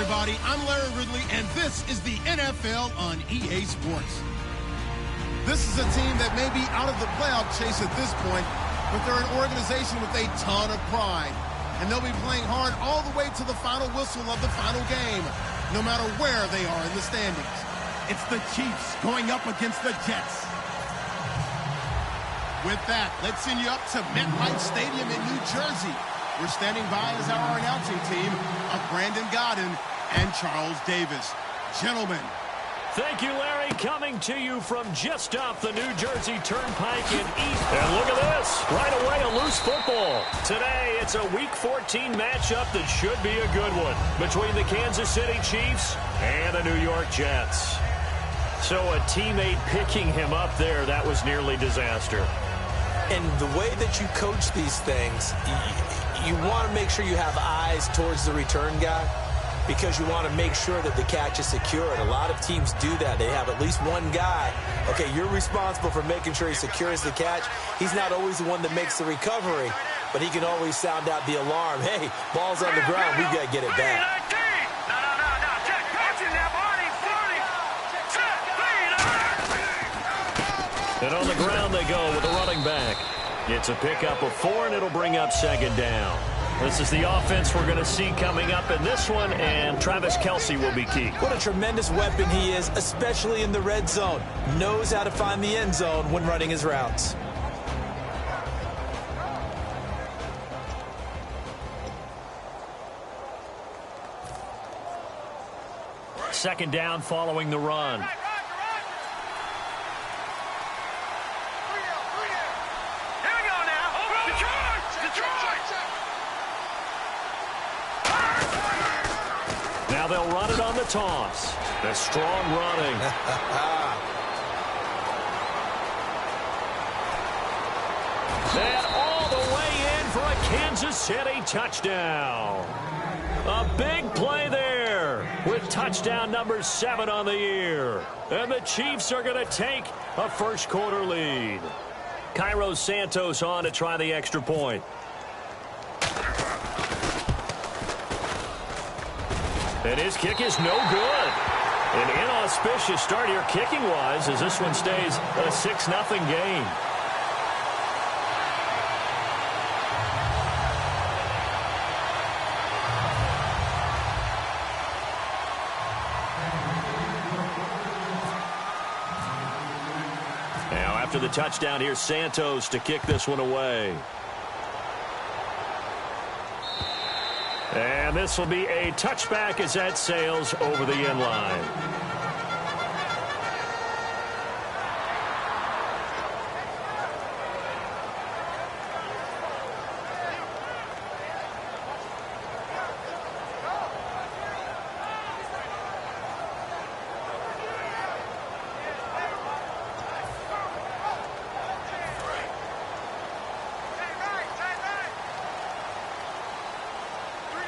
everybody. I'm Larry Ridley, and this is the NFL on EA Sports. This is a team that may be out of the playoff chase at this point, but they're an organization with a ton of pride. And they'll be playing hard all the way to the final whistle of the final game, no matter where they are in the standings. It's the Chiefs going up against the Jets. With that, let's send you up to MetLife Stadium in New Jersey. We're standing by as our announcing team of Brandon Godden and Charles Davis. Gentlemen. Thank you, Larry. Coming to you from just off the New Jersey Turnpike in East. And look at this. Right away, a loose football. Today, it's a Week 14 matchup that should be a good one between the Kansas City Chiefs and the New York Jets. So a teammate picking him up there, that was nearly disaster. And the way that you coach these things, you want to make sure you have eyes towards the return guy because you want to make sure that the catch is secure. And a lot of teams do that. They have at least one guy. Okay, you're responsible for making sure he secures the catch. He's not always the one that makes the recovery, but he can always sound out the alarm. Hey, ball's on the ground. We've got to get it back. And on the ground they go with the running back. It's a pickup of 4, and it'll bring up second down. This is the offense we're going to see coming up in this one, and Travis Kelce will be key. What a tremendous weapon he is, especially in the red zone. Knows how to find the end zone when running his routes. Second down following the run. Now they'll run it on the toss. The strong running. And all the way in for a Kansas City touchdown. A big play there with touchdown number 7 on the year. And the Chiefs are going to take a first quarter lead. Cairo Santos on to try the extra point. And his kick is no good. An inauspicious start here kicking-wise as this one stays a 6-0 game. Now after the touchdown, here's Santos to kick this one away. And this will be a touchback as that sails over the end line.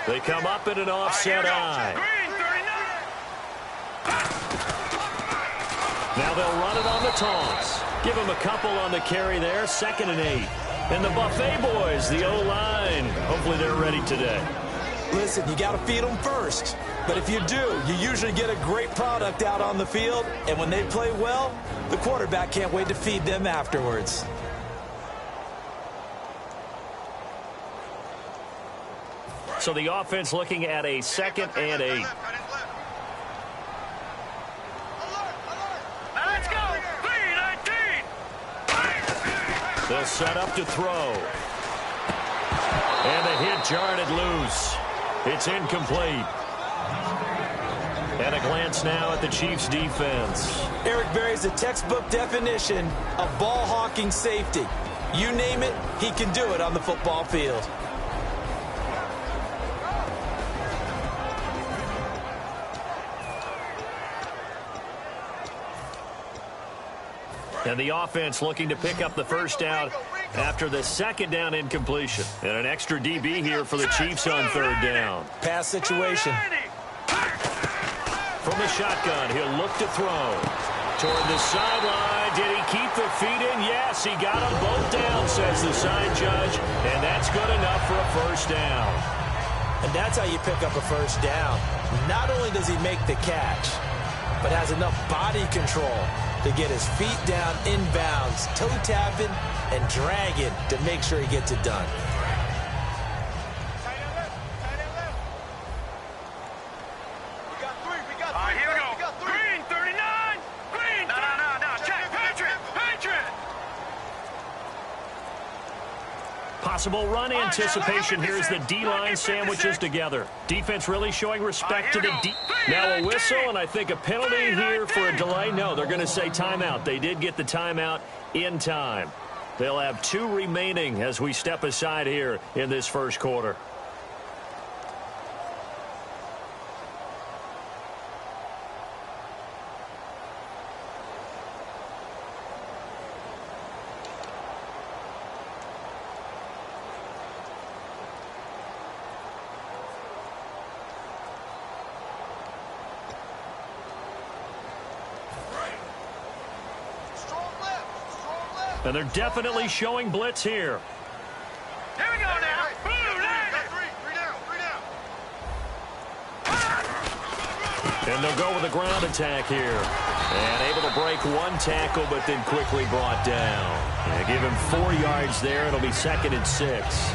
They come up in an offset eye. Now they'll run it on the toss. Give him a couple on the carry there. 2nd and 8. And the Buffet boys, the O-line, hopefully they're ready today. Listen, you got to feed them first. But if you do, you usually get a great product out on the field. And when they play well, the quarterback can't wait to feed them afterwards. So the offense looking at a 2nd and 8. Let's go. 3-19. They'll set up to throw. And the hit jarred it loose. It's incomplete. And a glance now at the Chiefs' defense. Eric Berry's a textbook definition of ball-hawking safety. You name it, he can do it on the football field. And the offense looking to pick up the first down after the 2nd down incompletion. And an extra DB here for the Chiefs on 3rd down. Pass situation. From the shotgun, he'll look to throw. Toward the sideline. Did he keep the feet in? Yes, he got them both down, says the side judge. And that's good enough for a first down. And that's how you pick up a first down. Not only does he make the catch, but has enough body control to get his feet down inbounds, toe tapping and dragging to make sure he gets it done. Possible run anticipation here as the D-line sandwiches together. Defense really showing respect to the D. Now a whistle, and I think a penalty here for a delay. No, they're going to say timeout. They did get the timeout in time. They'll have 2 remaining as we step aside here in this first quarter. And they're definitely showing blitz here. Here we go now. And they'll go with a ground attack here. And able to break 1 tackle, but then quickly brought down. And give him 4 yards there. It'll be 2nd and 6.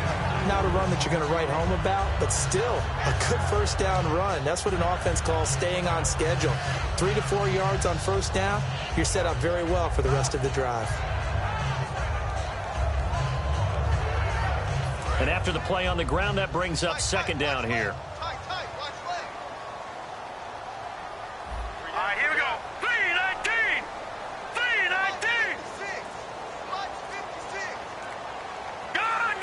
Not a run that you're going to write home about, but still a good first down run. That's what an offense calls staying on schedule. 3 to 4 yards on first down. You're set up very well for the rest of the drive. And after the play on the ground, that brings up 2nd down here. All right, here we go. 3-19. 3-19. Gone.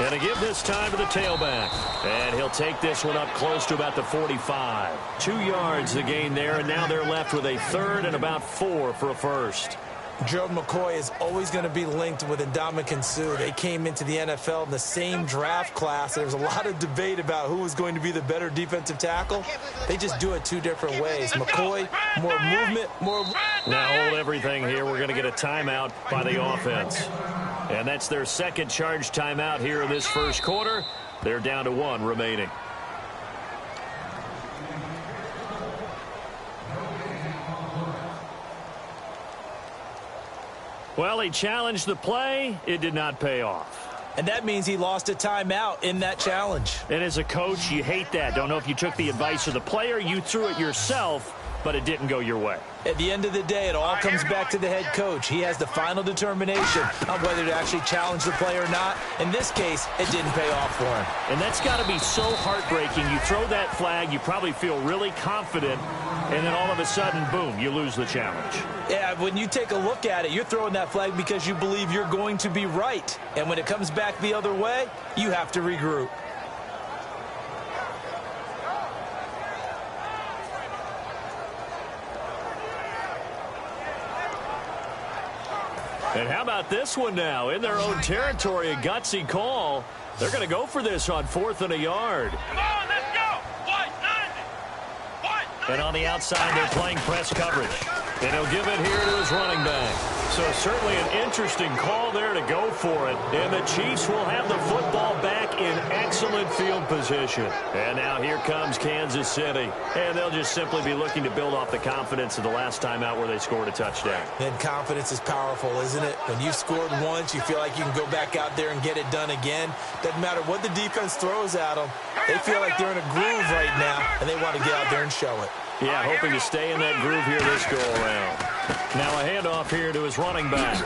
And to give this time to the tailback. And he'll take this one up close to about the 45. 2 yards the gain there, and now they're left with a 3rd and about 4 for a first. Gerald McCoy is always going to be linked with Ndamukong Suh. They came into the NFL in the same draft class. There was a lot of debate about who was going to be the better defensive tackle. They just do it 2 different ways. McCoy, more movement, more... Now hold everything here. We're going to get a timeout by the offense. And that's their 2nd charge timeout here in this first quarter. They're down to 1 remaining. Well, he challenged the play. It did not pay off. And that means he lost a timeout in that challenge. And as a coach, you hate that. Don't know if you took the advice of the player, you threw it yourself, but it didn't go your way. At the end of the day, it all comes back to the head coach. He has the final determination on whether to actually challenge the play or not. In this case, it didn't pay off for him. And that's got to be so heartbreaking. You throw that flag, you probably feel really confident, and then all of a sudden, boom, you lose the challenge. Yeah, when you take a look at it, you're throwing that flag because you believe you're going to be right. And when it comes back the other way, you have to regroup. And how about this one now? In their own territory, a gutsy call. They're going to go for this on 4th and a yard. Come on, let's go. And on the outside, they're playing press coverage. And he'll give it here to his running back. So certainly an interesting call there to go for it. And the Chiefs will have the football back in excellent field position. And now here comes Kansas City. And they'll just simply be looking to build off the confidence of the last time out where they scored a touchdown. And confidence is powerful, isn't it? When you've scored once, you feel like you can go back out there and get it done again. Doesn't matter what the defense throws at them. They feel like they're in a groove right now, and they want to get out there and show it. Yeah, hoping to stay in that groove here this go-around. Now a handoff here to his running back.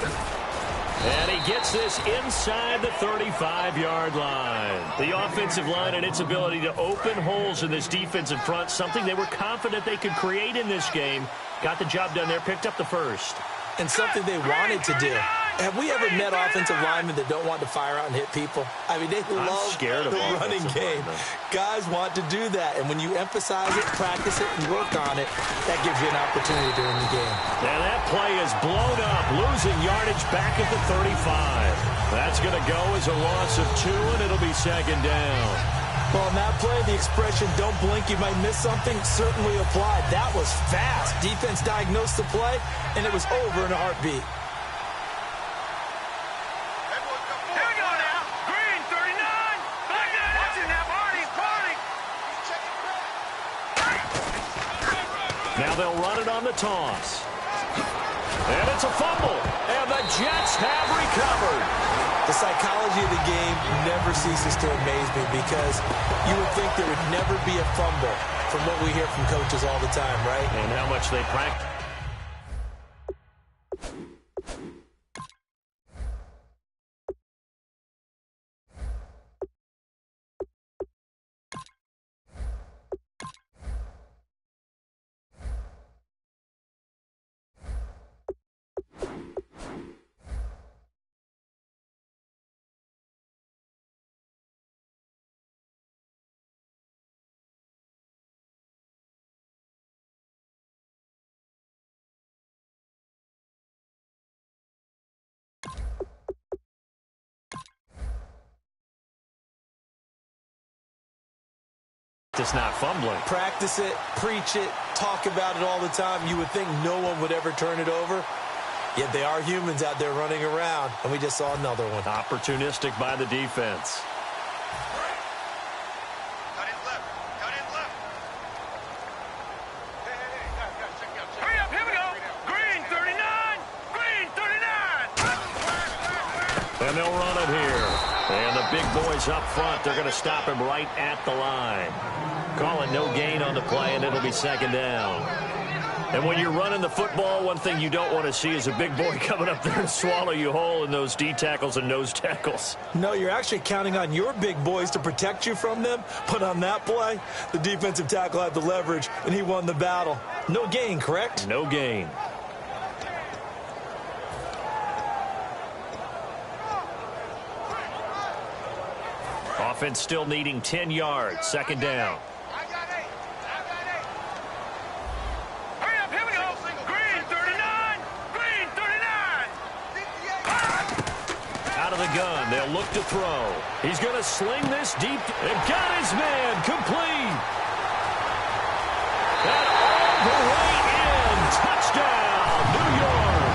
And he gets this inside the 35-yard line. The offensive line and its ability to open holes in this defensive front, something they were confident they could create in this game. Got the job done there, picked up the first. And something they wanted to do. Have we ever met offensive linemen that don't want to fire out and hit people? I mean, they love the running game. Guys want to do that. And when you emphasize it, practice it, and work on it, that gives you an opportunity during the game. And that play is blown up, losing yardage back at the 35. That's going to go as a loss of 2, and it'll be 2nd down. Well, on that play, the expression, don't blink, you might miss something, certainly applied. That was fast. Defense diagnosed the play, and it was over in a heartbeat. Here we go now. Green they'll run it on the toss. And it's a fumble. And the Jets have recovered. The psychology of the game never ceases to amaze me because you would think there would never be a fumble from what we hear from coaches all the time, right? And how much they practice. It's not fumbling. Practice it, preach it, talk about it all the time. You would think no one would ever turn it over. Yet they are humans out there running around, and we just saw another one. Opportunistic by the defense. Cut in left. Cut in left. Hey, guys, check it out. Hurry up, here we go. Green 39. Green 39. And they'll run it here. And the big boys up front, they're going to stop him right at the line. Call it no gain on the play, and it'll be second down. And when you're running the football, one thing you don't want to see is a big boy coming up there and swallow you whole in those D tackles and nose tackles. No, you're actually counting on your big boys to protect you from them. But on that play, the defensive tackle had the leverage, and he won the battle. No gain, correct? No gain. Offense still needing 10 yards. Second down. I got 8. Hurry up, here we go. Green 39. Green 39. Out of the gun. They'll look to throw. He's going to sling this deep. And got his man. Complete. And all the way in. Touchdown, New York.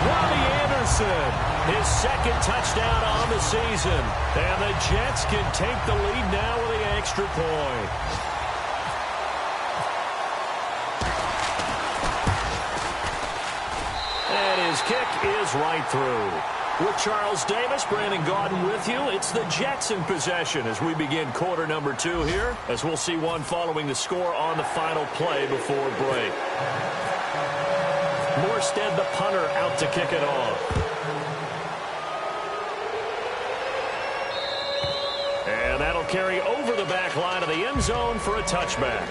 Robbie Anderson. His second touchdown on the season. And the Jets can take the lead now with the extra point. And his kick is right through. With Charles Davis, Brandon Gaudin with you. It's the Jets in possession as we begin quarter number 2 here, as we'll see one following the score on the final play before break. Morstead, the punter, out to kick it off. And that'll carry over the back line of the end zone for a touchback.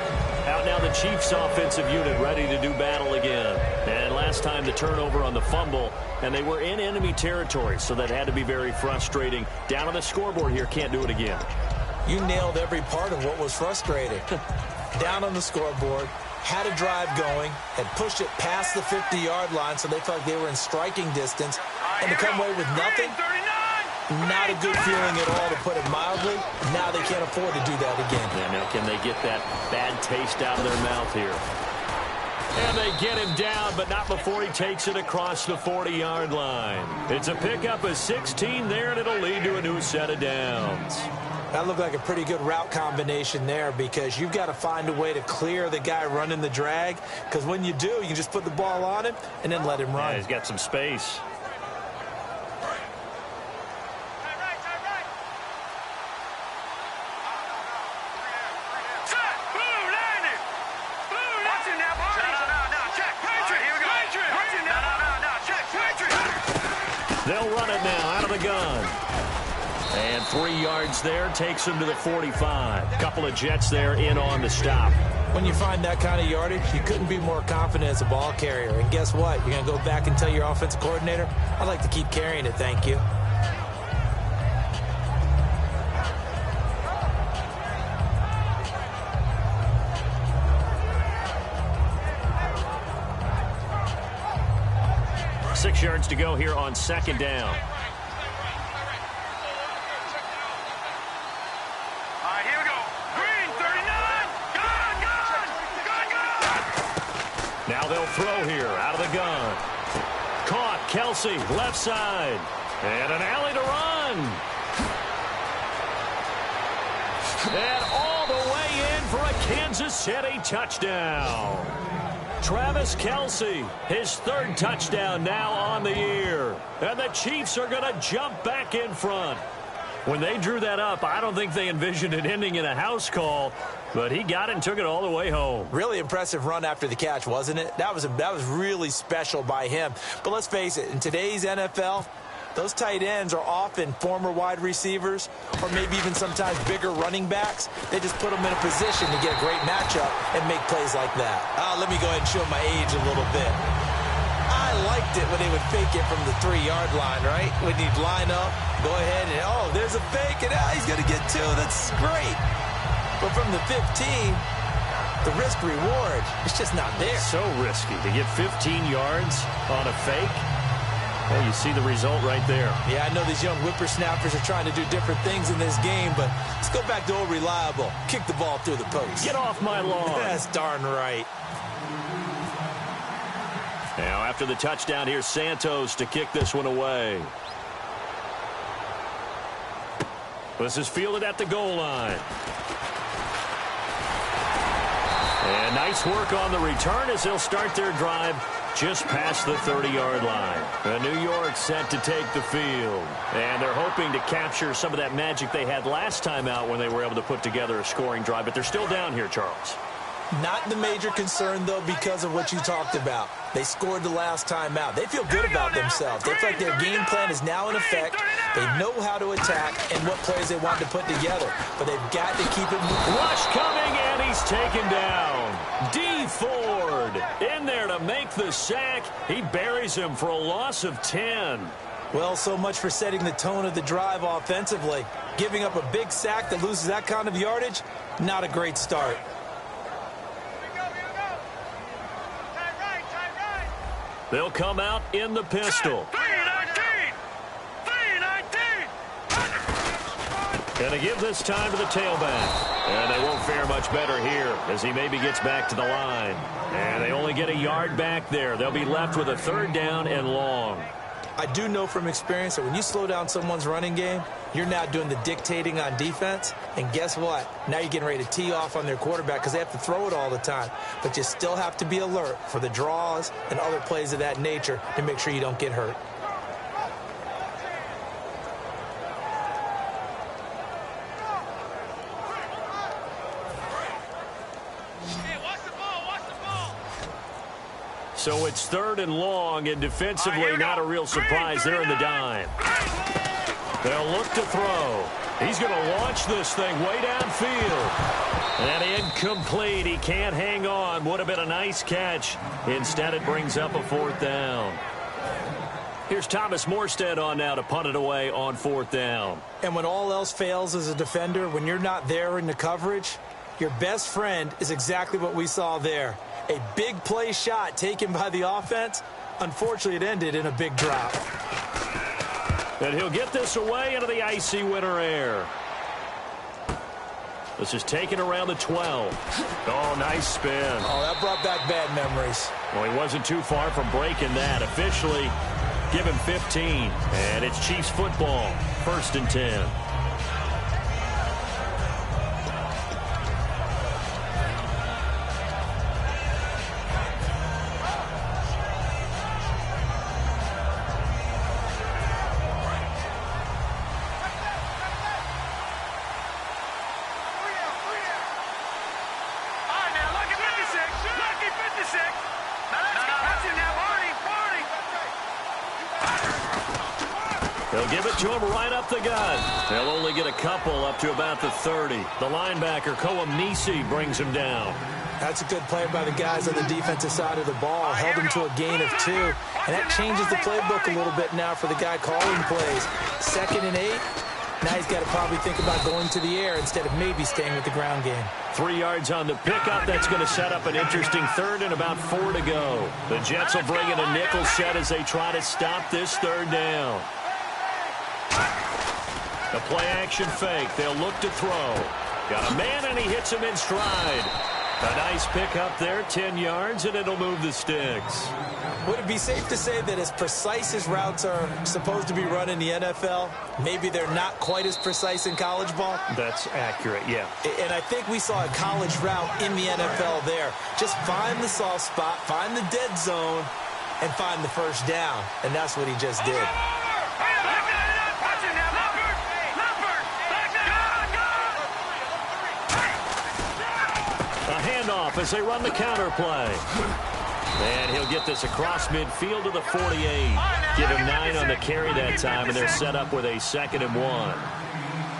Out now the Chiefs offensive unit ready to do battle again. And last time the turnover on the fumble, and they were in enemy territory, so that had to be very frustrating. Down on the scoreboard here, can't do it again. You nailed every part of what was frustrating. Down on the scoreboard, had a drive going, had pushed it past the 50-yard line, so they felt like they were in striking distance, and to come away with nothing, not a good feeling at all, to put it mildly. Now they can't afford to do that again. Yeah, now can they get that bad taste out of their mouth here? And they get him down, but not before he takes it across the 40-yard line. It's a pickup of 16 there, and it'll lead to a new set of downs. That looked like a pretty good route combination there, because you've got to find a way to clear the guy running the drag, because when you do, you just put the ball on him and then let him run. Yeah, he's got some space. They'll run it now out of the gun. And 3 yards there takes him to the 45. Couple of Jets there in on the stop. When you find that kind of yardage, you couldn't be more confident as a ball carrier. And guess what? You're going to go back and tell your offensive coordinator, I'd like to keep carrying it, thank you. Six yards to go here on second down. All right, here we go. Green 39. Gun. Now they'll throw here out of the gun. Caught. Kelsey, left side. And an alley to run. And all the way in for a Kansas City touchdown. Travis Kelce, his third touchdown now on the year. And the Chiefs are going to jump back in front. When they drew that up, I don't think they envisioned it ending in a house call, but he got it and took it all the way home. Really impressive run after the catch, wasn't it? That was really special by him. But let's face it, in today's NFL, those tight ends are often former wide receivers or maybe even sometimes bigger running backs. They just put them in a position to get a great matchup and make plays like that. Let me go ahead and show my age a little bit. I liked it when they would fake it from the 3-yard line, right? When you'd line up, go ahead and, oh, there's a fake, and he's going to get 2. That's great. But from the 15, the risk-reward, it's just not there. So risky to get 15 yards on a fake. Well, you see the result right there. Yeah, I know these young whippersnappers are trying to do different things in this game, but let's go back to old reliable. Kick the ball through the post. Get off my lawn. That's darn right. Now, after the touchdown, here's Santos to kick this one away. This is fielded at the goal line. And nice work on the return as they'll start their drive just past the 30-yard line. And New York set to take the field. And they're hoping to capture some of that magic they had last time out when they were able to put together a scoring drive. But they're still down here, Charles. Not the major concern, though, because of what you talked about. They scored the last time out. They feel good about themselves. They feel like their game plan is now in effect. They know how to attack and what plays they want to put together. But they've got to keep it moving. Rush coming, and he's taken down. D. Ford in there to make the sack. He buries him for a loss of 10. Well, so much for setting the tone of the drive offensively. Giving up a big sack that loses that kind of yardage, not a great start. They'll come out in the pistol. 3-19. Gonna give this time to the tailback. And they won't fare much better here as he maybe gets back to the line. And they only get a yard back there. They'll be left with a 3rd down and long. I do know from experience that when you slow down someone's running game, you're now doing the dictating on defense. And guess what? Now you're getting ready to tee off on their quarterback because they have to throw it all the time. But you still have to be alert for the draws and other plays of that nature to make sure you don't get hurt. So it's 3rd and long, and defensively not a real surprise. They're in the dime. They'll look to throw. He's going to launch this thing way downfield. And incomplete. He can't hang on. Would have been a nice catch. Instead, it brings up a 4th down. Here's Thomas Morstead on now to punt it away on 4th down. And when all else fails as a defender, when you're not there in the coverage, your best friend is exactly what we saw there. A big play shot taken by the offense. Unfortunately, it ended in a big drop. And he'll get this away into the icy winter air. This is taken around the 12. Oh, nice spin. Oh, that brought back bad memories. Well, he wasn't too far from breaking that. Officially, give him 15. And it's Chiefs football, 1st and 10. They'll give it to him right up the gut. They'll only get a couple up to about the 30. The linebacker, Koamnisi, brings him down. That's a good play by the guys on the defensive side of the ball. Held him to a gain of 2. And that changes the playbook a little bit now for the guy calling plays. 2nd and 8. Now he's got to probably think about going to the air instead of maybe staying with the ground game. 3 yards on the pickup. That's going to set up an interesting 3rd and about 4 to go. The Jets will bring in a nickel set as they try to stop this 3rd down. The play-action fake. They'll look to throw. Got a man, and he hits him in stride. A nice pickup there, 10 yards, and it'll move the sticks. Would it be safe to say that as precise as routes are supposed to be run in the NFL, maybe they're not quite as precise in college ball? That's accurate, yeah. And I think we saw a college route in the NFL there. Just find the soft spot, find the dead zone, and find the first down. And that's what he just did. A handoff as they run the counter play. And he'll get this across midfield to the 48. Give him 9 on the carry that time, and they're set up with a 2nd and 1.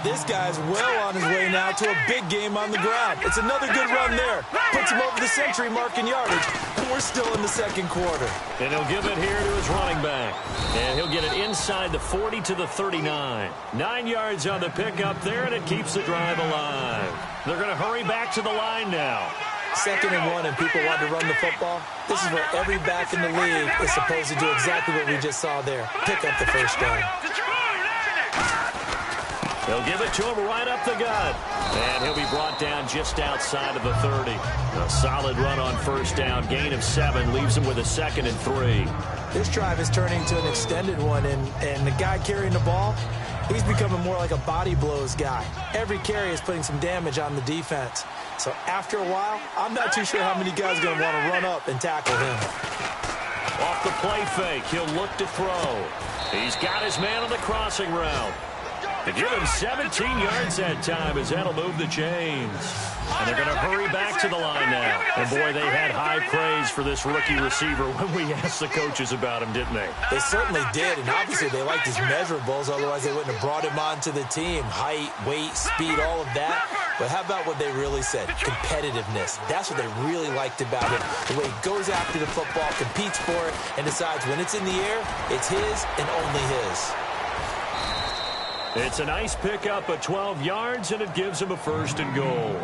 This guy's well on his way now to a big game on the ground. It's another good run there. Puts him over the century mark in yardage. We're still in the second quarter. And he'll give it here to his running back. And he'll get it inside the 40 to the 39. 9 yards on the pickup there, and it keeps the drive alive. They're going to hurry back to the line now. 2nd and 1, and people want to run the football. This is where every back in the league is supposed to do exactly what we just saw there. Pick up the first down. They'll give it to him right up the gut. And he'll be brought down just outside of the 30. A solid run on first down. Gain of 7 leaves him with a 2nd and 3. This drive is turning to an extended one, and the guy carrying the ball, he's becoming more like a body blows guy. Every carry is putting some damage on the defense. So after a while, I'm not too sure how many guys are going to want to run up and tackle him. Off the play fake, he'll look to throw. He's got his man on the crossing route. They give him 17 yards that time as that'll move the chains. And they're going to hurry back to the line now. And, boy, they had high praise for this rookie receiver when we asked the coaches about him, didn't they? They certainly did, and obviously they liked his measurables. Otherwise, they wouldn't have brought him onto the team. Height, weight, speed, all of that. But how about what they really said? Competitiveness. That's what they really liked about him. The way he goes after the football, competes for it, and decides when it's in the air, it's his and only his. It's a nice pickup of 12 yards, and it gives him a 1st and goal.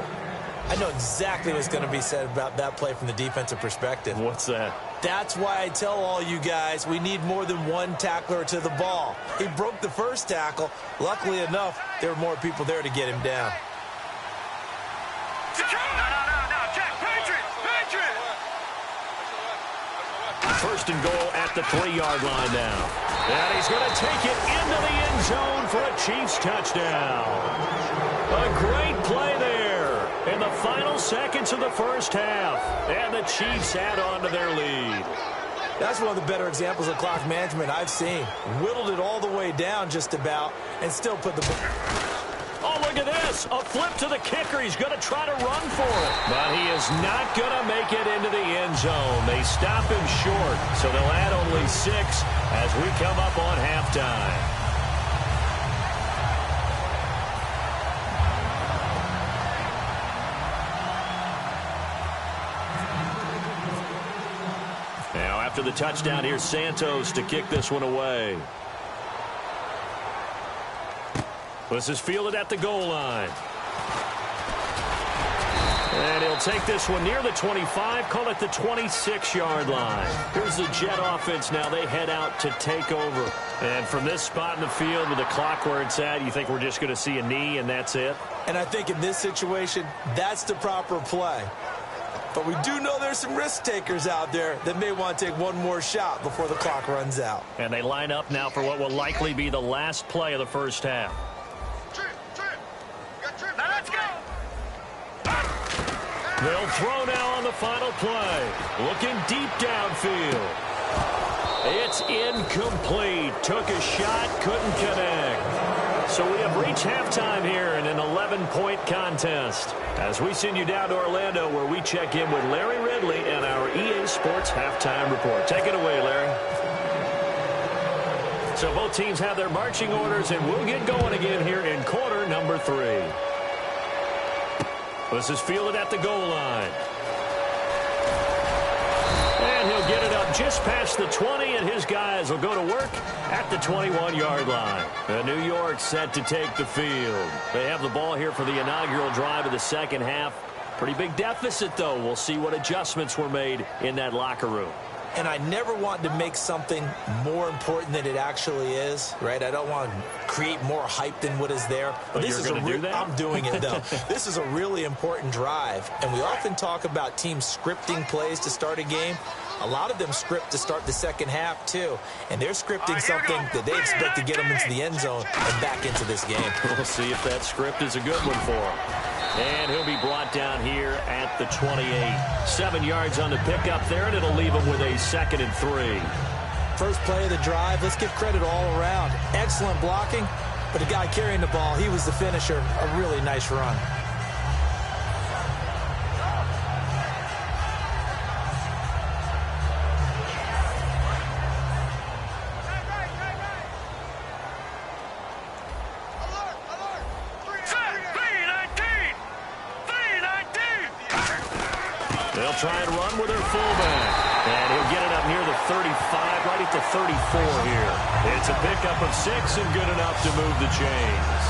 I know exactly what's going to be said about that play from the defensive perspective. What's that? That's why I tell all you guys we need more than one tackler to the ball. He broke the first tackle. Luckily enough, there were more people there to get him down. First and goal at the 3-yard line now. And he's going to take it into the end zone for a Chiefs touchdown. A great play there in the final seconds of the first half. And the Chiefs add on to their lead. That's one of the better examples of clock management I've seen. Whittled it all the way down just about and still put the... Oh, look at this. A flip to the kicker. He's going to try to run for it. But he is not going to make it into the end zone. They stop him short, so they'll add only 6 as we come up on halftime. Now, after the touchdown, here's Santos to kick this one away. This is fielded at the goal line. And he'll take this one near the 25, call it the 26-yard line. Here's the Jet offense now. They head out to take over. And from this spot in the field with the clock where it's at, you think we're just going to see a knee and that's it? And I think in this situation, that's the proper play. But we do know there's some risk takers out there that may want to take one more shot before the clock runs out. And they line up now for what will likely be the last play of the first half. They'll throw now on the final play. Looking deep downfield. It's incomplete. Took a shot, couldn't connect. So we have reached halftime here in an 11-point contest. As we send you down to Orlando, where we check in with Larry Ridley and our EA Sports Halftime Report. Take it away, Larry. So both teams have their marching orders, and we'll get going again here in quarter number 3. This is fielded at the goal line. And he'll get it up just past the 20, and his guys will go to work at the 21-yard line. And New York set to take the field. They have the ball here for the inaugural drive of the second half. Pretty big deficit, though. We'll see what adjustments were made in that locker room. and I never want to make something more important than it actually is, right? I don't want to create more hype than what is there. But this you're is going to do that? I'm doing it, though. This is a really important drive, and we often talk about teams scripting plays to start a game. A lot of them script to start the second half, too, and they're scripting something that they expect to get them into the end zone and back into this game. We'll see if that script is a good one for him. And he'll be brought down here at the 28. 7 yards on the pickup there, and it'll leave him with a 2nd and 3. First play of the drive, let's give credit all around. Excellent blocking, but the guy carrying the ball, he was the finisher. A really nice run. They'll try and run with their fullback. And he'll get it up near the 35, right at the 34 here. It's a pickup of 6 and good enough to move the chains.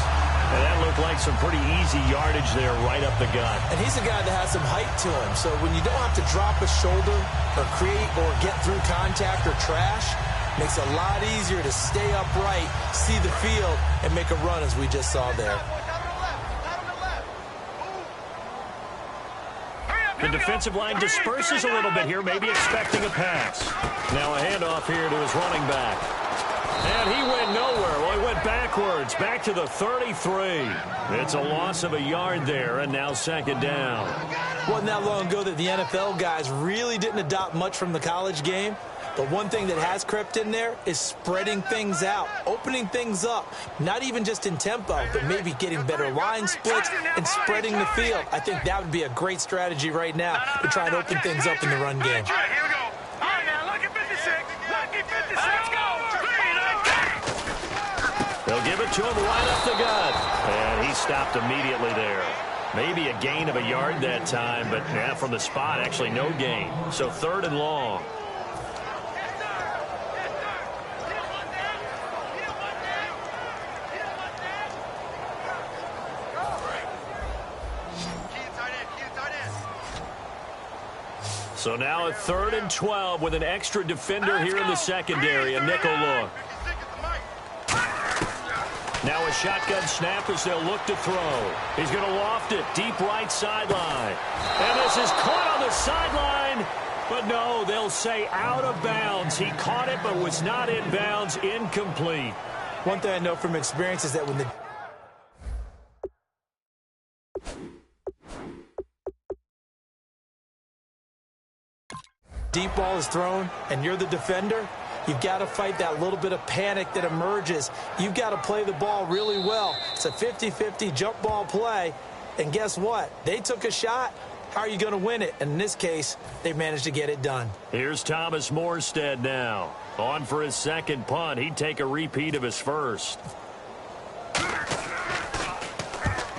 And that looked like some pretty easy yardage there right up the gut. And he's a guy that has some height to him. So when you don't have to drop a shoulder or create or get through contact or trash, makes it a lot easier to stay upright, see the field, and make a run as we just saw there. The defensive line disperses a little bit here, maybe expecting a pass. Now a handoff here to his running back. And he went nowhere. Well, he went backwards, back to the 33. It's a loss of a yard there, and now 2nd down. Wasn't that long ago that the NFL guys really didn't adopt much from the college game. But one thing that has crept in there is spreading things out, opening things up, not even just in tempo, but maybe getting better line splits and spreading the field. I think that would be a great strategy right now to try and open things up in the run game. All right, here we go. All right, now, look at 56. Look at 56. Let's go. They'll give it to him right up the gut. And he stopped immediately there. Maybe a gain of a yard that time, but yeah, from the spot, actually no gain. So 3rd and long. So now a 3rd and 12 with an extra defender here in the secondary, a nickel look. Now a shotgun snap as they'll look to throw. He's going to loft it deep right sideline. And this is caught on the sideline. But no, they'll say out of bounds. He caught it but was not in bounds, incomplete. One thing I know from experience is that when the deep ball is thrown and you're the defender, you've got to fight that little bit of panic that emerges. You've got to play the ball really well. It's a 50-50 jump ball play. And guess what? They took a shot. How are you going to win it? And in this case, they managed to get it done. Here's Thomas Morstead now. On for his 2nd punt. He'd take a repeat of his first.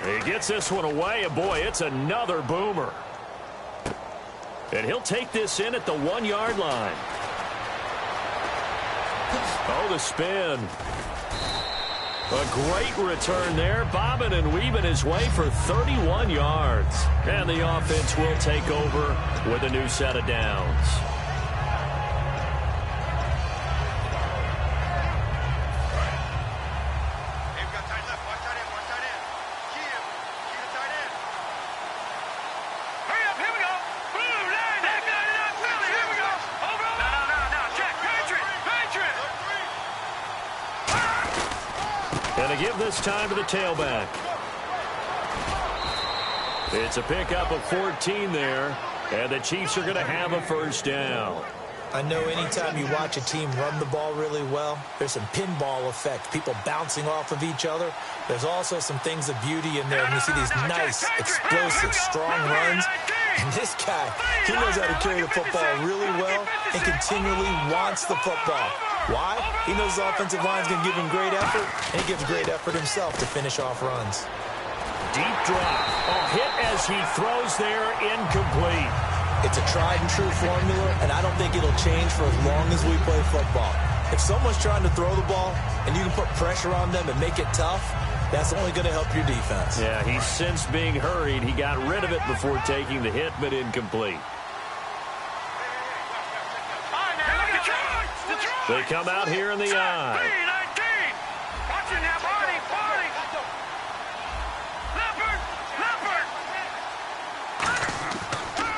He gets this one away, and boy, it's another boomer. And he'll take this in at the 1-yard line. Oh, the spin. A great return there, bobbing and weaving his way for 31 yards. And the offense will take over with a new set of downs. And to give this time to the tailback. It's a pickup of 14 there, and the Chiefs are going to have a 1st down. I know anytime you watch a team run the ball really well, there's some pinball effect, people bouncing off of each other. There's also some things of beauty in there when you see these nice, explosive, strong runs. And this guy, he knows how to carry the football really well and continually wants the football. Why? He knows the offensive line's going to give him great effort, and he gives great effort himself to finish off runs. Deep drop. A hit as he throws there, incomplete. It's a tried-and-true formula, and I don't think it'll change for as long as we play football. If someone's trying to throw the ball and you can put pressure on them and make it tough, that's only going to help your defense. Yeah, he sensed being hurried. He got rid of it before taking the hit, but incomplete. All right, They come out here in the eye. Watch it now, Barney. Leopard.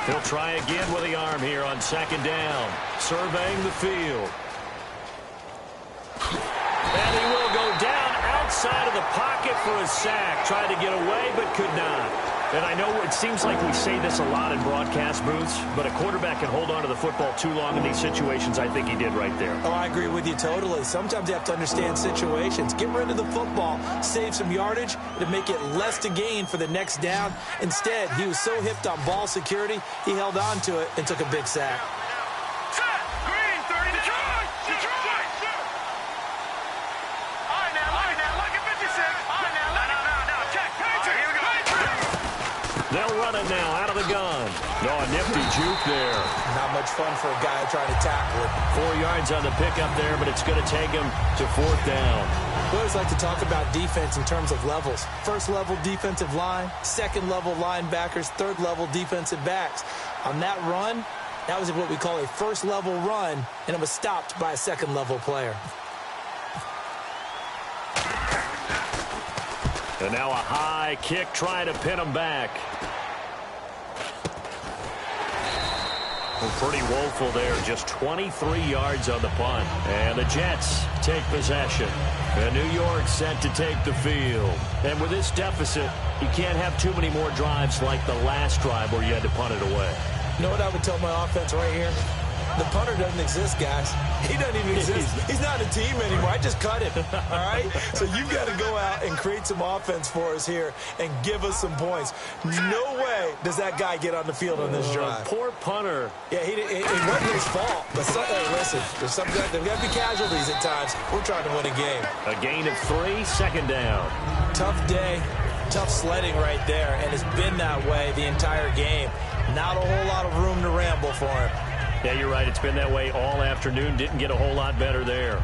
He'll try again with the arm here on second down. Surveying the field. And he will go down outside of the pocket for a sack. Tried to get away, but could not. And I know it seems like we say this a lot in broadcast booths, but a quarterback can hold on to the football too long in these situations. I think he did right there. Oh, I agree with you totally. Sometimes you have to understand situations. Get rid of the football, save some yardage to make it less to gain for the next down. Instead, he was so hipped on ball security, he held on to it and took a big sack. Green, 30 Detroit. All right, now, look at 56. All right, now, check. Here we go. They'll run it now out of the gun. No, a nifty juke there. Not much fun for a guy trying to tackle it. 4 yards on the pickup there, but it's going to take him to fourth down. We always like to talk about defense in terms of levels. First level defensive line, second level linebackers, third level defensive backs. On that run, that was what we call a first level run, and it was stopped by a second level player. And now a high kick trying to pin him back. Well, pretty woeful there. Just 23 yards on the punt. And the Jets take possession. And New York set to take the field. And with this deficit, you can't have too many more drives like the last drive where you had to punt it away. You know what I would tell my offense right here? The punter doesn't exist, guys. He doesn't even exist. He's not a team anymore. I just cut him, all right? So you've got to go out and create some offense for us here and give us some points. No way does that guy get on the field on this drive. Poor punter. Yeah, it wasn't his fault. But listen, there's got to be casualties at times. We're trying to win a game. A gain of 3, second down. Tough day, tough sledding right there, and it's been that way the entire game. Not a whole lot of room to ramble for him. Yeah, you're right. It's been that way all afternoon. Didn't get a whole lot better there.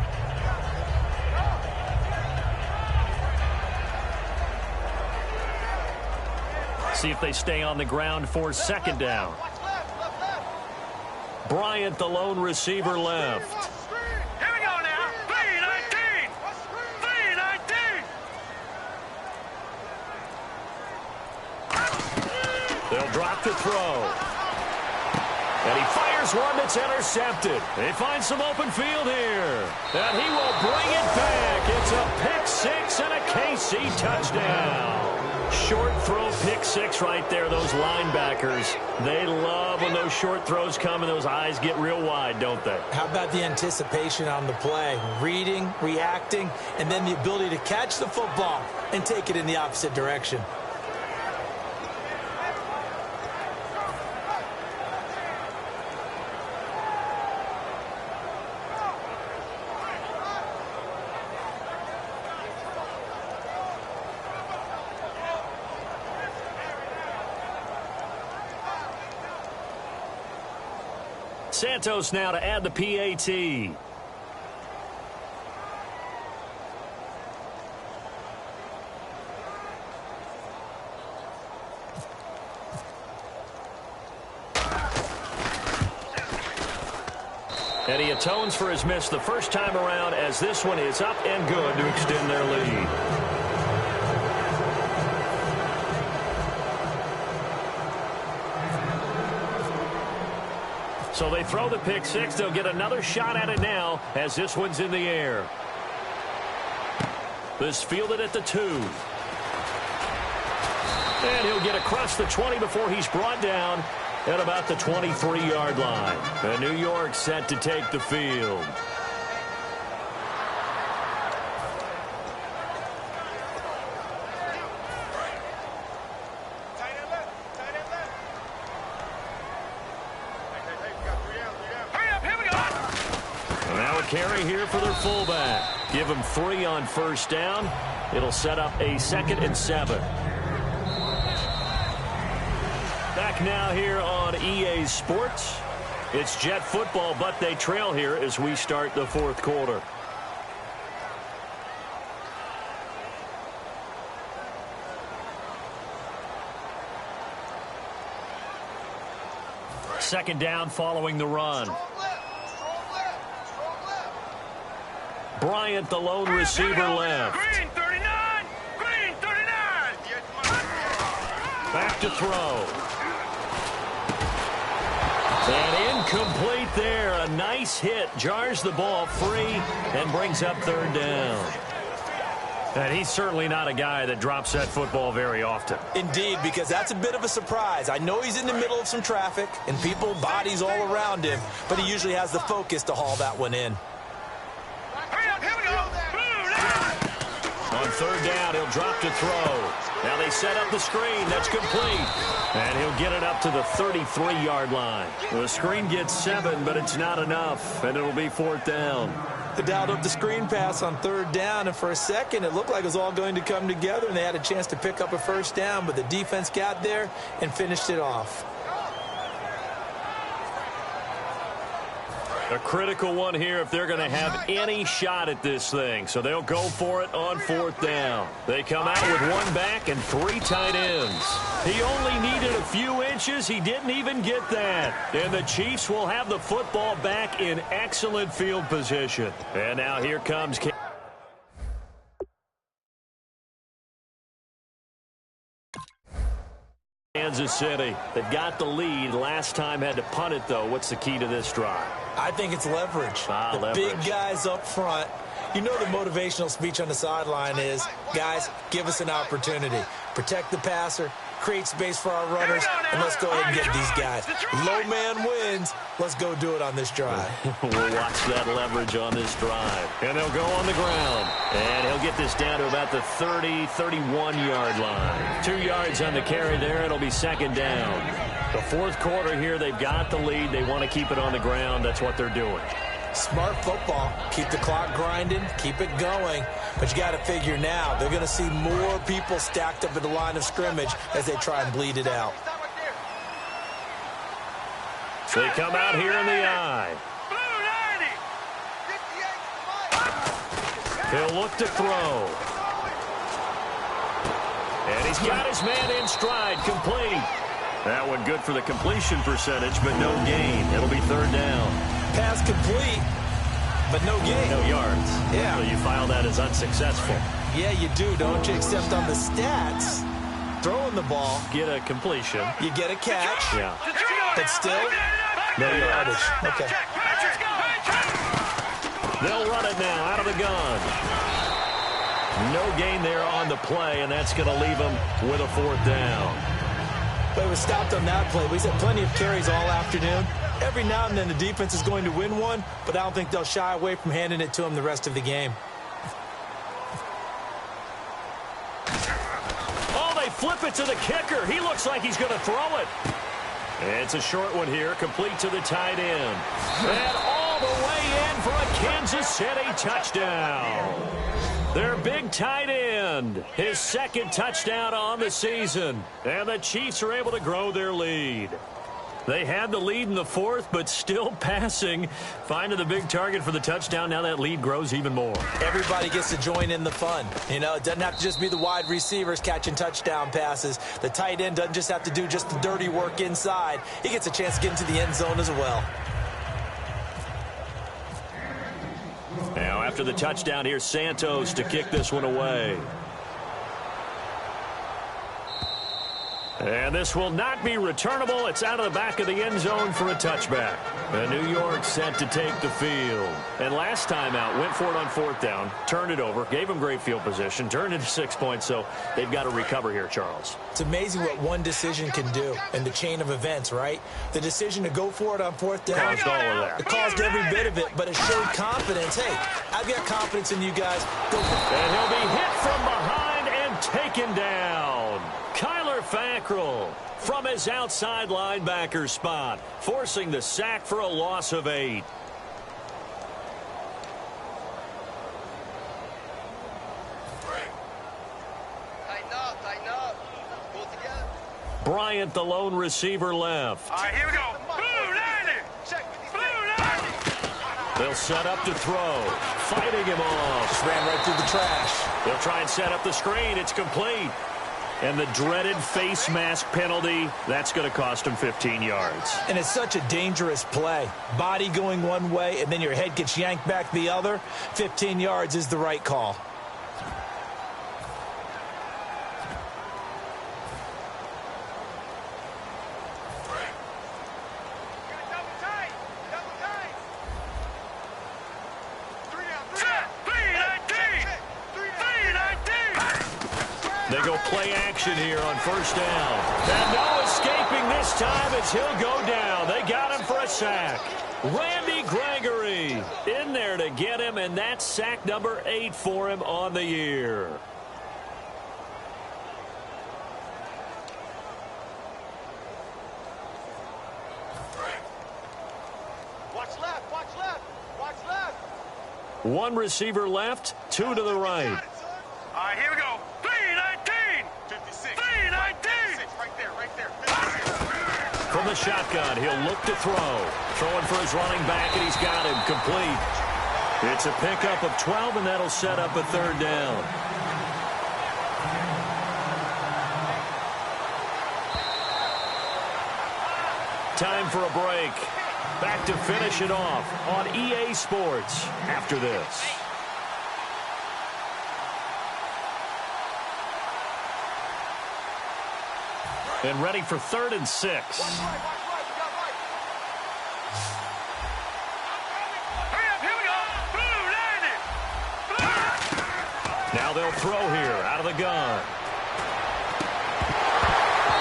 See if they stay on the ground for second down. Bryant, the lone receiver, left. Here we go now. 3-19. 3-19. They'll drop to throw. And he fires one that's intercepted. They find some open field here. And he will bring it back. It's a pick six and a KC touchdown. Short throw pick six right there. Those linebackers, they love when those short throws come and those eyes get real wide, don't they? How about the anticipation on the play? Reading, reacting, and then the ability to catch the football and take it in the opposite direction. Santos now to add the PAT. And he atones for his miss the first time around, as this one is up and good to extend their lead. So they throw the pick six. They'll get another shot at it now as this one's in the air. This fielded at the 2. And he'll get across the 20 before he's brought down at about the 23-yard line. And New York set to take the field. Carry here for their fullback. Give him 3 on first down. It'll set up a 2nd and 7. Back now here on EA Sports. It's Jet football, but they trail here as we start the 4th quarter. Second down following the run. Bryant, the lone receiver left. Green 39. Green 39. Back to throw. And incomplete there. A nice hit. Jars the ball free and brings up third down. And he's certainly not a guy that drops that football very often. Indeed, because that's a bit of a surprise. I know he's in the middle of some traffic and people, bodies all around him, but he usually has the focus to haul that one in. Here we go. On third down, he'll drop to throw. Now they set up the screen. That's complete. And he'll get it up to the 33-yard line. The screen gets 7, but it's not enough, and it'll be fourth down. They dialed up the screen pass on third down, and for a second, it looked like it was all going to come together, and they had a chance to pick up a first down, but the defense got there and finished it off. A critical one here if they're going to have any shot at this thing. So they'll go for it on fourth down. They come out with one back and 3 tight ends. He only needed a few inches. He didn't even get that. And the Chiefs will have the football back in excellent field position. And now here comes Kansas City. They've got the lead. Last time had to punt it, though. What's the key to this drive? I think it's leverage. Leverage. Big guys up front. You know the motivational speech on the sideline is, guys, give us an opportunity. Protect the passer, create space for our runners, and let's go ahead and get these guys. Low man wins. Let's go do it on this drive. We'll watch that leverage on this drive. And they'll go on the ground. And he'll get this down to about the 30, 31-yard line. 2 yards on the carry there. It'll be second down. The fourth quarter here, they've got the lead. They want to keep it on the ground. That's what they're doing. Smart football. Keep the clock grinding. Keep it going. But you got to figure now, they're going to see more people stacked up at the line of scrimmage as they try and bleed it out. They come out here in the eye. He'll look to throw. And he's got his man in stride, complete. That one good for the completion percentage, but no gain. It'll be third down. Pass complete, but no gain. No yards. Yeah. So you file that as unsuccessful. Yeah, you do, don't you? Except on the stats, throwing the ball. Get a completion. You get a catch. Yeah. But still, no yardage. Okay. They'll run it now out of the gun. No gain there on the play, and that's going to leave them with a fourth down. But it was stopped on that play. He's had plenty of carries all afternoon. Every now and then the defense is going to win one, but I don't think they'll shy away from handing it to him the rest of the game. Oh, they flip it to the kicker. He looks like he's going to throw it. It's a short one here, complete to the tight end. And all the way in for a Kansas City touchdown. Their big tight end, his second touchdown on the season. And the Chiefs are able to grow their lead. They had the lead in the fourth, but still passing. Finding the big target for the touchdown. Now that lead grows even more. Everybody gets to join in the fun. You know, it doesn't have to just be the wide receivers catching touchdown passes. The tight end doesn't just have to do just the dirty work inside. He gets a chance to get into the end zone as well. Now, after the touchdown, here's Santos to kick this one away. And this will not be returnable. It's out of the back of the end zone for a touchback. And New York set to take the field. And last time out, went for it on fourth down, turned it over, gave them great field position, turned it to 6 points, so they've got to recover here, Charles. It's amazing what one decision can do in the chain of events, right? The decision to go for it on fourth down. Caused all of that. It caused every bit of it, but it showed confidence. Hey, I've got confidence in you guys. Go for it. And he'll be hit from behind and taken down. Kyler Fackrell from his outside linebacker spot, forcing the sack for a loss of 8. Tighten up. Pull together. Bryant, the lone receiver left. All right, here we go. Blue 90. Blue 90. They'll set up to throw. Fighting him off. Just ran right through the trash. They'll try and set up the screen. It's complete. And the dreaded face mask penalty, that's going to cost him 15 yards. And it's such a dangerous play. Body going one way, and then your head gets yanked back the other. 15 yards is the right call. They go play action here on first down. And no escaping this time as he'll go down. They got him for a sack. Randy Gregory in there to get him, and that's sack number 8 for him on the year. Watch left, watch left, watch left. One receiver left, 2 to the right. All right, here we go. 319. 56. 319. Right there. From the shotgun, he'll look to throw. Throwing for his running back, and he's got him complete. It's a pickup of 12, and that'll set up a third down. Time for a break. Back to finish it off on EA Sports after this. And ready for 3rd and 6. Now they'll throw here out of the gun.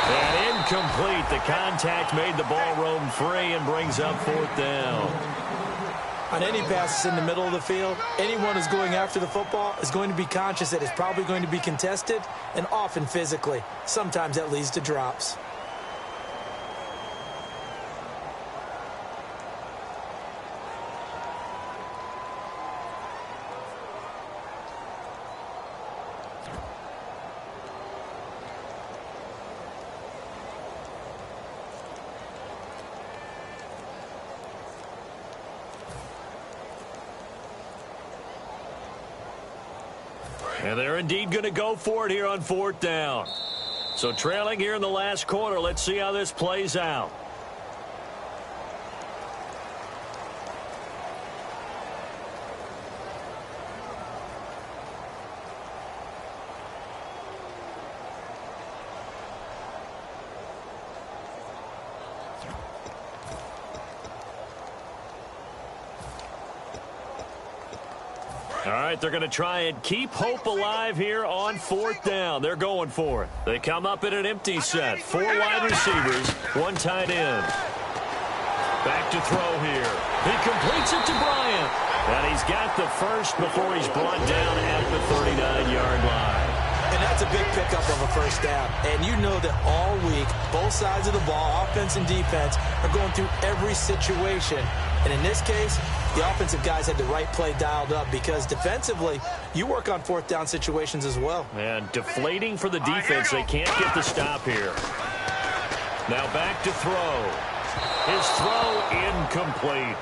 And incomplete. The contact made the ball roam free and brings up 4th down. On any passes in the middle of the field, anyone who's going after the football is going to be conscious that it's probably going to be contested, and often physically. Sometimes that leads to drops. And they're indeed going to go for it here on 4th down. So trailing here in the last quarter, let's see how this plays out. All right, they're going to try and keep hope alive here on 4th down. They're going for it. They come up in an empty set. 4 wide receivers, 1 tight end. Back to throw here. He completes it to Bryant. And he's got the first before he's brought down at the 39-yard line. And that's a big pickup of a first down. And you know that all week, both sides of the ball, offense and defense, are going through every situation. And in this case, the offensive guys had the right play dialed up because defensively, you work on 4th down situations as well. And deflating for the defense. They can't get the stop here. Now back to throw. His throw incomplete.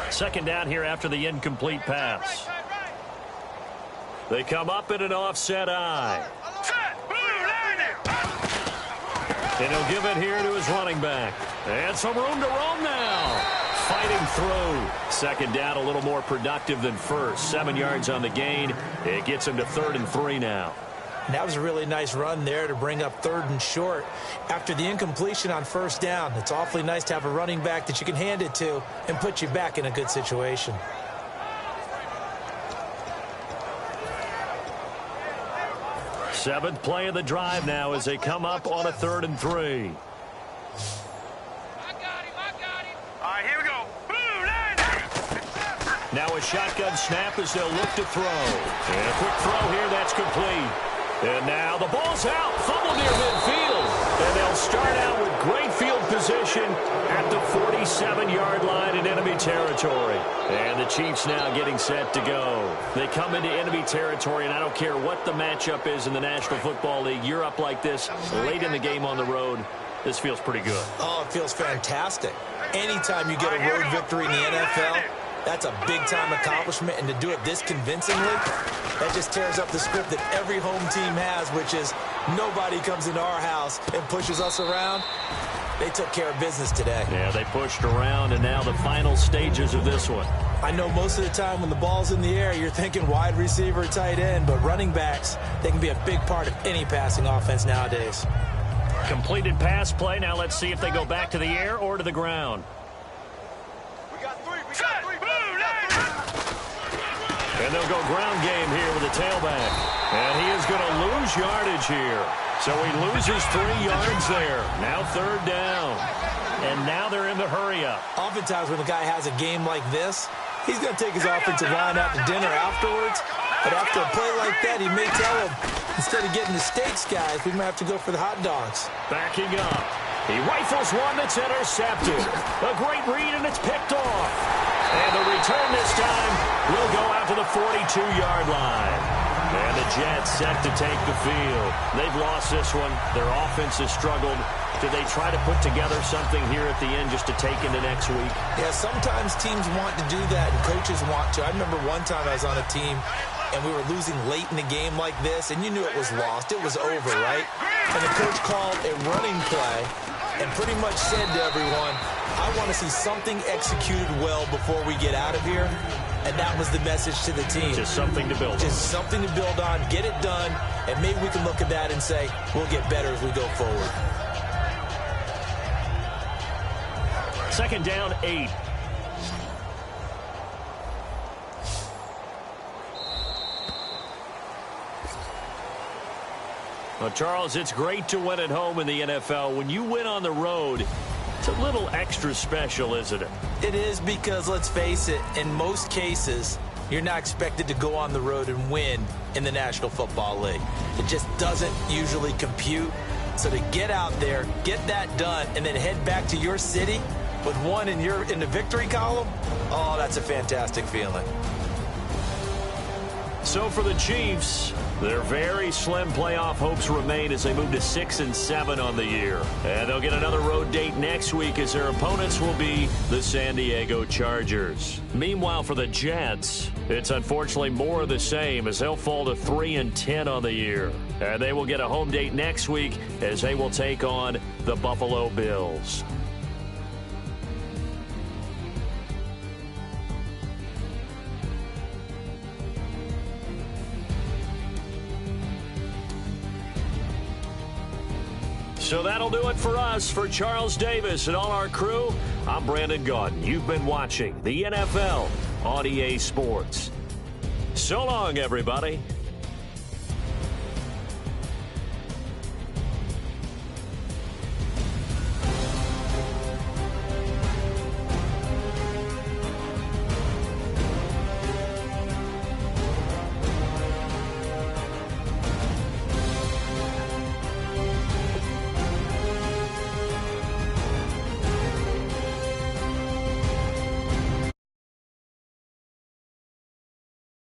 Second down here after the incomplete pass. They come up in an offset eye. And he'll give it here to his running back. And some room to roam now. Fighting through. Second down a little more productive than first. 7 yards on the gain. It gets him to 3rd and 3 now. And that was a really nice run there to bring up 3rd and short. After the incompletion on first down, it's awfully nice to have a running back that you can hand it to and put you back in a good situation. Seventh play of the drive now as they come up on a 3rd and 3. I got him. All right, here we go. Now a shotgun snap as they'll look to throw. And a quick throw here, that's complete. And now the ball's out. Fumble near midfield. And they'll start out with great field position at the 46. 7-yard line in enemy territory. And the Chiefs now getting set to go. They come into enemy territory, and I don't care what the matchup is in the National Football League. You're up like this late in the game on the road. This feels pretty good. Oh, it feels fantastic. Anytime you get a road victory in the NFL, that's a big-time accomplishment. And to do it this convincingly, that just tears up the script that every home team has, which is nobody comes into our house and pushes us around. They took care of business today. Yeah, they pushed around, and now the final stages of this one. I know most of the time when the ball's in the air, you're thinking wide receiver, tight end, but running backs, they can be a big part of any passing offense nowadays. Completed pass play. Now let's see if they go back to the air or to the ground. We got three. And they'll go ground game here with the tailback. And he is going to lose yardage here. So he loses 3 yards there. Now 3rd down. And now they're in the hurry-up. Oftentimes when a guy has a game like this, he's going to take his offensive line out to dinner afterwards. But after a play like that, he may tell him, instead of getting the steaks, guys, we might have to go for the hot dogs. Backing up. He rifles one that's intercepted. A great read, and it's picked off. And the return this time will go out to the 42-yard line. And the Jets set to take the field. They've lost this one. Their offense has struggled. Do they try to put together something here at the end just to take into next week? Yeah, sometimes teams want to do that, and coaches want to. I remember one time I was on a team, and we were losing late in the game like this, and you knew it was lost. It was over, right? And the coach called a running play and pretty much said to everyone, I want to see something executed well before we get out of here. And that was the message to the team. Just something to build on. Just something to build on, get it done, and maybe we can look at that and say, we'll get better as we go forward. 2nd down, 8. Well, Charles, it's great to win at home in the NFL. When you win on the road, it's a little extra special, isn't it? It is, because, let's face it, in most cases, you're not expected to go on the road and win in the National Football League. It just doesn't usually compute. So to get out there, get that done, and then head back to your city with one in the victory column, oh, that's a fantastic feeling. So for the Chiefs, their very slim playoff hopes remain as they move to 6-7 on the year. And they'll get another road date next week as their opponents will be the San Diego Chargers. Meanwhile, for the Jets, it's unfortunately more of the same as they'll fall to 3-10 on the year. And they will get a home date next week as they will take on the Buffalo Bills. So that'll do it for us. For Charles Davis and all our crew, I'm Brandon Gaudin. You've been watching the NFL on EA Sports. So long, everybody.